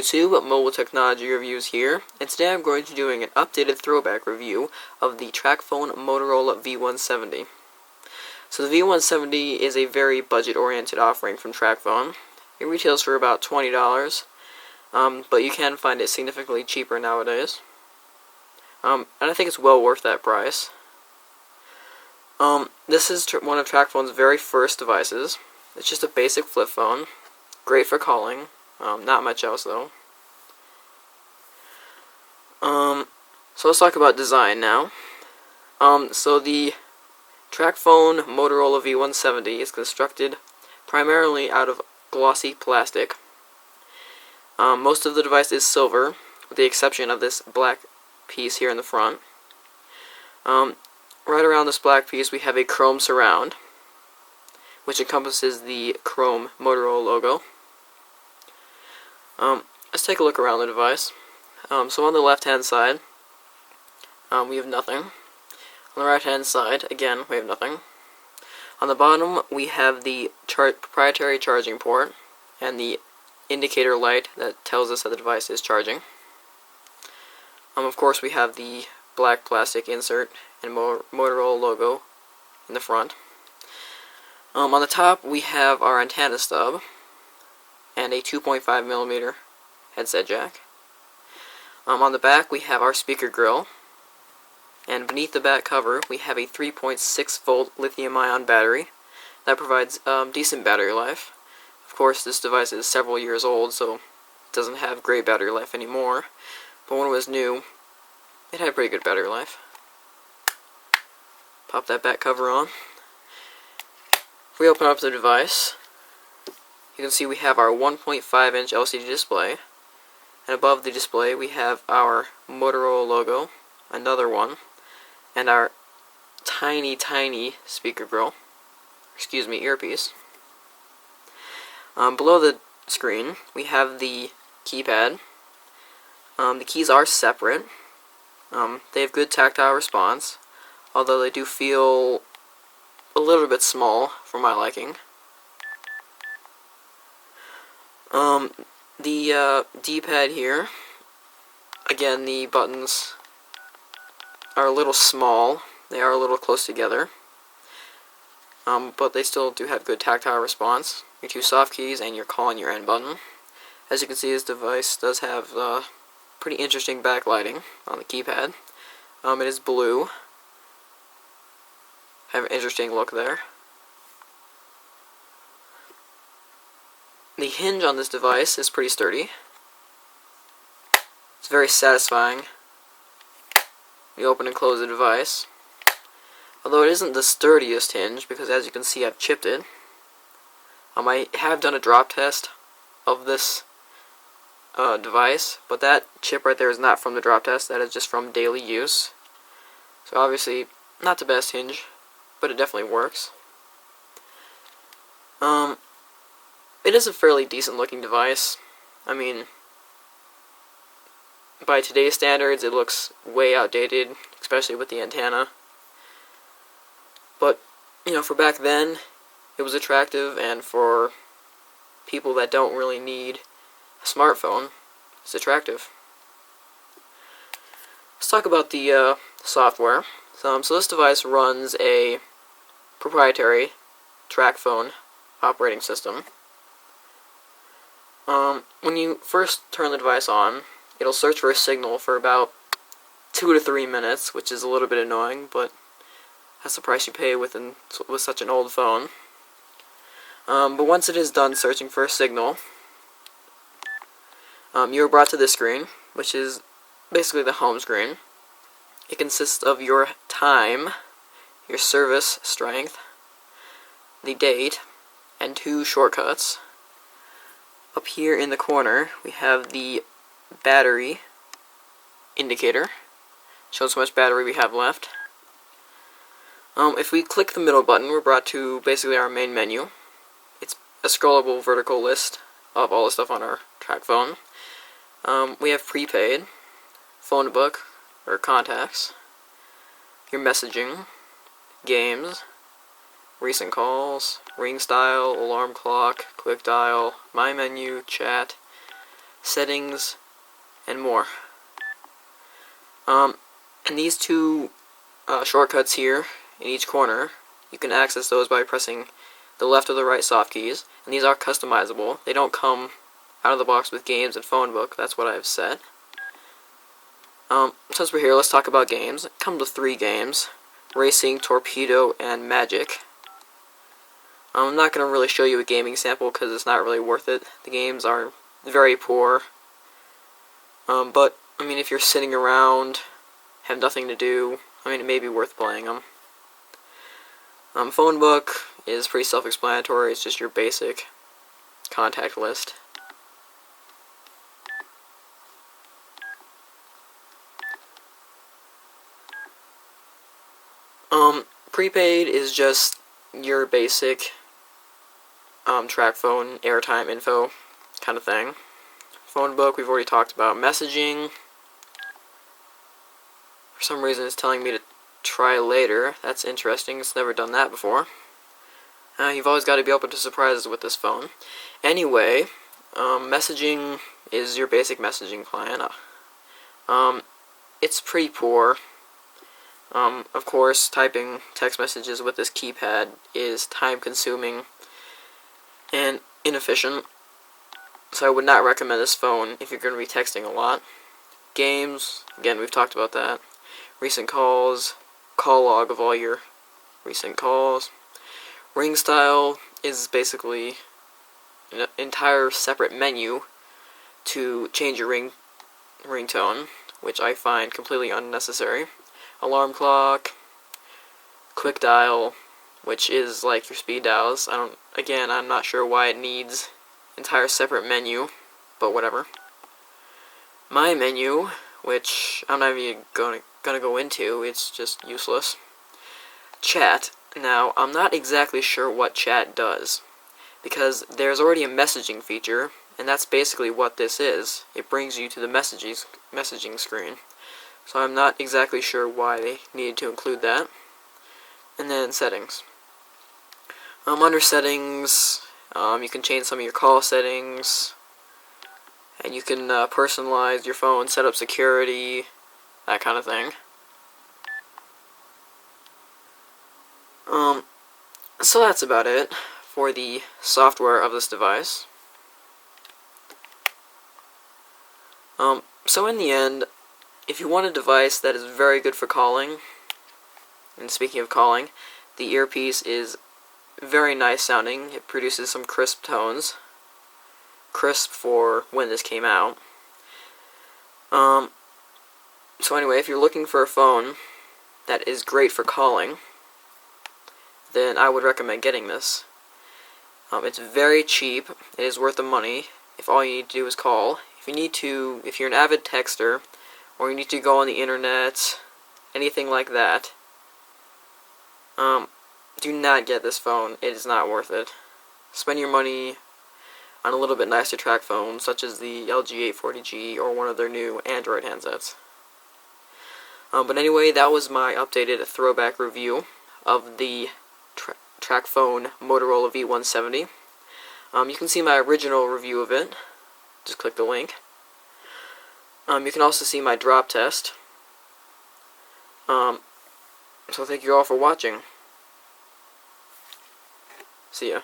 YouTube, MobileTechnology Reviews here, and today I'm going to be doing an updated throwback review of the TracFone Motorola V170. So the V170 is a very budget-oriented offering from TracFone. It retails for about $20, but you can find it significantly cheaper nowadays. And I think it's well worth that price. This is one of TracFone's very first devices. It's just a basic flip phone, great for calling. Not much else though. So let's talk about design now. So the TracFone Motorola V170 is constructed primarily out of glossy plastic. Most of the device is silver, with the exception of this black piece here in the front. Right around this black piece we have a chrome surround, which encompasses the chrome Motorola logo. Let's take a look around the device. So on the left hand side, we have nothing. On the right hand side, again, we have nothing. On the bottom, we have the proprietary charging port and the indicator light that tells us that the device is charging. Of course, we have the black plastic insert and Motorola logo in the front. On the top, we have our antenna stub and a 2.5mm headset jack. On the back we have our speaker grill, and beneath the back cover we have a 3.6-volt lithium-ion battery that provides decent battery life. Of course, this device is several years old, so it doesn't have great battery life anymore, but when it was new, it had pretty good battery life. Pop that back cover on. If we open up the device, you can see we have our 1.5-inch LCD display, and above the display we have our Motorola logo, another one, and our tiny speaker grill, earpiece. Below the screen we have the keypad. The keys are separate. They have good tactile response, although they do feel a little bit small for my liking. The D-pad here, again, the buttons are a little small. They are a little close together, but they still do have good tactile response. Your two soft keys and your call and your end button. As you can see, this device does have pretty interesting backlighting on the keypad. It is blue. Have an interesting look there. The hinge on this device is pretty sturdy. It's very satisfying. You open and close the device. Although it isn't the sturdiest hinge, because as you can see I've chipped it. I have done a drop test of this device, but that chip right there is not from the drop test. That is just from daily use. So obviously not the best hinge, but it definitely works. It is a fairly decent looking device. I mean, by today's standards it looks way outdated, especially with the antenna. But, you know, for back then it was attractive, and for people that don't really need a smartphone, it's attractive. Let's talk about the software. So this device runs a proprietary TracFone operating system. When you first turn the device on, it'll search for a signal for about 2 to 3 minutes, which is a little bit annoying, but that's the price you pay with such an old phone. But once it is done searching for a signal, you are brought to this screen, which is basically the home screen. It consists of your time, your service strength, the date, and 2 shortcuts. Up here in the corner we have the battery indicator, shows how much battery we have left. If we click the middle button, we're brought to basically our main menu. It's a scrollable vertical list of all the stuff on our TracFone. We have prepaid, phone book or contacts, your messaging, games, recent calls, ring style, alarm clock, quick dial, my menu, chat, settings, and more. And these two shortcuts here in each corner, you can access those by pressing the left or the right soft keys, and these are customizable. They don't come out of the box with games and phone book. That's what I've set. Since we're here, let's talk about games. It comes with 3 games: Racing, Torpedo, and Magic. I'm not going to really show you a gaming sample because it's not really worth it. The games are very poor. But, I mean, if you're sitting around, have nothing to do, I mean, it may be worth playing them. Phone book is pretty self-explanatory. It's just your basic contact list. Prepaid is just your basic TracFone, airtime info kind of thing. Phone book, we've already talked about. Messaging, for some reason it's telling me to try later. That's interesting, it's never done that before. You've always got to be open to surprises with this phone. Anyway, messaging is your basic messaging plan. It's pretty poor. Of course, typing text messages with this keypad is time-consuming and inefficient, so I would not recommend this phone if you're going to be texting a lot. Games, again, we've talked about that. Recent calls, call log of all your recent calls. Ring style is basically an entire separate menu to change your ringtone, which I find completely unnecessary. Alarm clock, quick dial, which is like your speed dials. I'm not sure why it needs entire separate menu, but whatever. My menu, which I'm not even gonna go into, it's just useless. Chat. Now, I'm not exactly sure what chat does, because there's already a messaging feature, and that's basically what this is. It brings you to the messaging screen. So I'm not exactly sure why they needed to include that. And then settings. Under settings, you can change some of your call settings, and you can personalize your phone, set up security, that kind of thing. So that's about it for the software of this device. So in the end, if you want a device that is very good for calling, and speaking of calling, the earpiece is very nice sounding. It produces some crisp tones. Crisp for when this came out. So anyway, if you're looking for a phone that is great for calling, then I would recommend getting this. It's very cheap. It is worth the money if all you need to do is call. If you're an avid texter, or you need to go on the internet, anything like that, do not get this phone. It is not worth it. Spend your money on a little bit nicer TracFone, such as the LG 840G or one of their new Android handsets. But anyway, that was my updated throwback review of the TracFone Motorola V170. You can see my original review of it. Just click the link. You can also see my drop test. So thank you all for watching. See ya.